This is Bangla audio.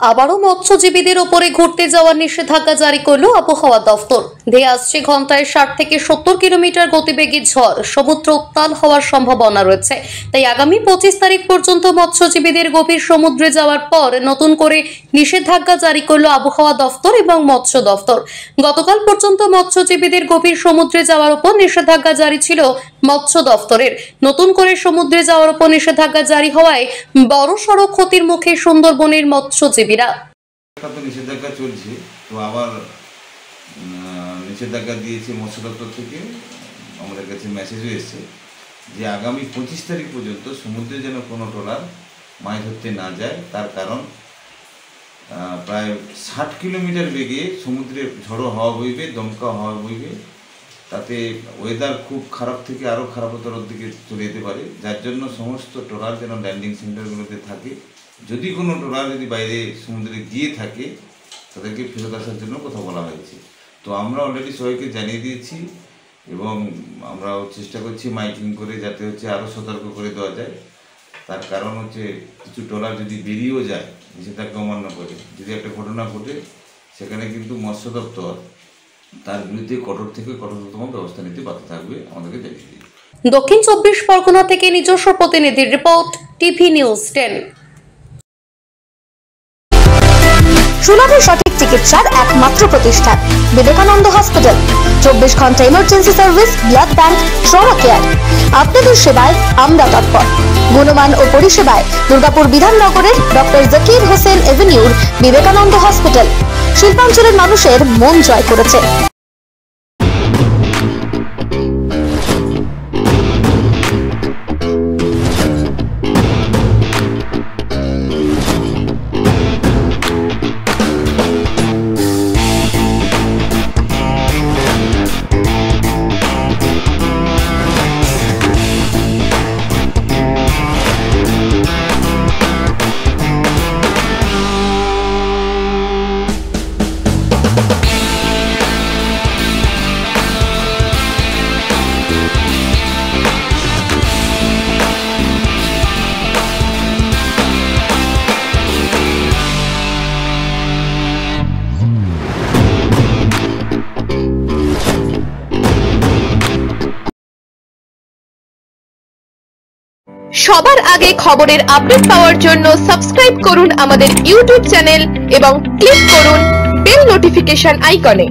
আবারও মৎস্যজীবীদের উপরে ঘুরতে যাওয়ার নিষেধাজ্ঞা জারি করল আবহাওয়া দফতর। ধেয়ে আসছে ঘন্টায় 60 থেকে 70 কিলোমিটার গতিবেগে ঝড়। সমুদ্র উত্তাল হওয়ার সম্ভাবনা রয়েছে। তাই আগামী 25 তারিখ পর্যন্ত মৎস্যজীবীদের গভীর সমুদ্রে যাওয়ার পর নতুন করে নিষেধাজ্ঞা জারি করল আবহাওয়া দফতর এবং মৎস্য দফতর। গতকাল পর্যন্ত মৎস্যজীবীদের গভীর সমুদ্রে যাওয়ার উপর নিষেধাজ্ঞা জারি ছিল মৎস্য দফতরের। নতুন করে সমুদ্রে যাওয়ার উপর নিষেধাজ্ঞা জারি হওয়ায় বড়সড় ক্ষতির মুখে সুন্দরবনের মৎস্যজীবীরা। নিষেধাজ্ঞা চলছে, তো আবার নিষেধাজ্ঞা দিয়েছে মৎস্য দপ্তর থেকে। আমাদের কাছে মেসেজও এসেছে যে আগামী 25 তারিখ পর্যন্ত সমুদ্রে যেন কোনো ট্রলার মাছ ধরতে না যায়। তার কারণ প্রায় 60 কিলোমিটার বেগে সমুদ্রে ঝড়ো হাওয়া বইবে, দমকা হাওয়া বইবে। তাতে ওয়েদার খুব খারাপ থেকে আরও খারাপতর দিকে চলে যেতে পারে, যার জন্য সমস্ত ট্রলার যেন ল্যান্ডিং সেন্টারগুলোতে থাকে। যদি কোনো ট্রলার যদি বাইরে সমুদ্রে গিয়ে থাকে তাদেরকে ফেরত আসার জন্য কথা বলা হয়েছে। তো আমরা অলরেডি সবাইকে জানিয়ে দিয়েছি এবং আমরা চেষ্টা করছি মাইকিং করে যাতে আরও সতর্ক করে দেওয়া যায়। তার কারণ কিছু ট্রলার যদি বেরিয়েও যায় নিষেধাজ্ঞা অমান্য করে, যদি একটা ঘটনা ঘটে, সেখানে কিন্তু মৎস্য দপ্তর তার বিরুদ্ধে কঠোর থেকে কঠোরতম ব্যবস্থা নিতে বাধ্য থাকবে। আমাদেরকে জানিয়ে দিই। দক্ষিণ 24 পরগনা থেকে নিজস্ব প্রতিনিধির রিপোর্ট, টিভি নিউজ 10। সুলভে সঠিক চিকিৎসার একমাত্র প্রতিষ্ঠান বিবেকানন্দ হসপিটাল। 24 ঘন্টা emergency service, blood bank, trauma care. আপনাদের সেবায় আমরা তৎপর। গুণমান ও পরিষেবায় দুর্গাপুর বিধাননগরের ডক্টর জাকির হোসেন এভিনিউর বিবেকানন্দ হসপিটাল শিল্পাঞ্চলের মানুষের মন জয় করেছে। সবার আগে খবরের আপডেট পাওয়ার জন্য সাবস্ক্রাইব করুন আমাদের ইউটিউব চ্যানেল এবং ক্লিক করুন বেল নোটিফিকেশন আইকনে।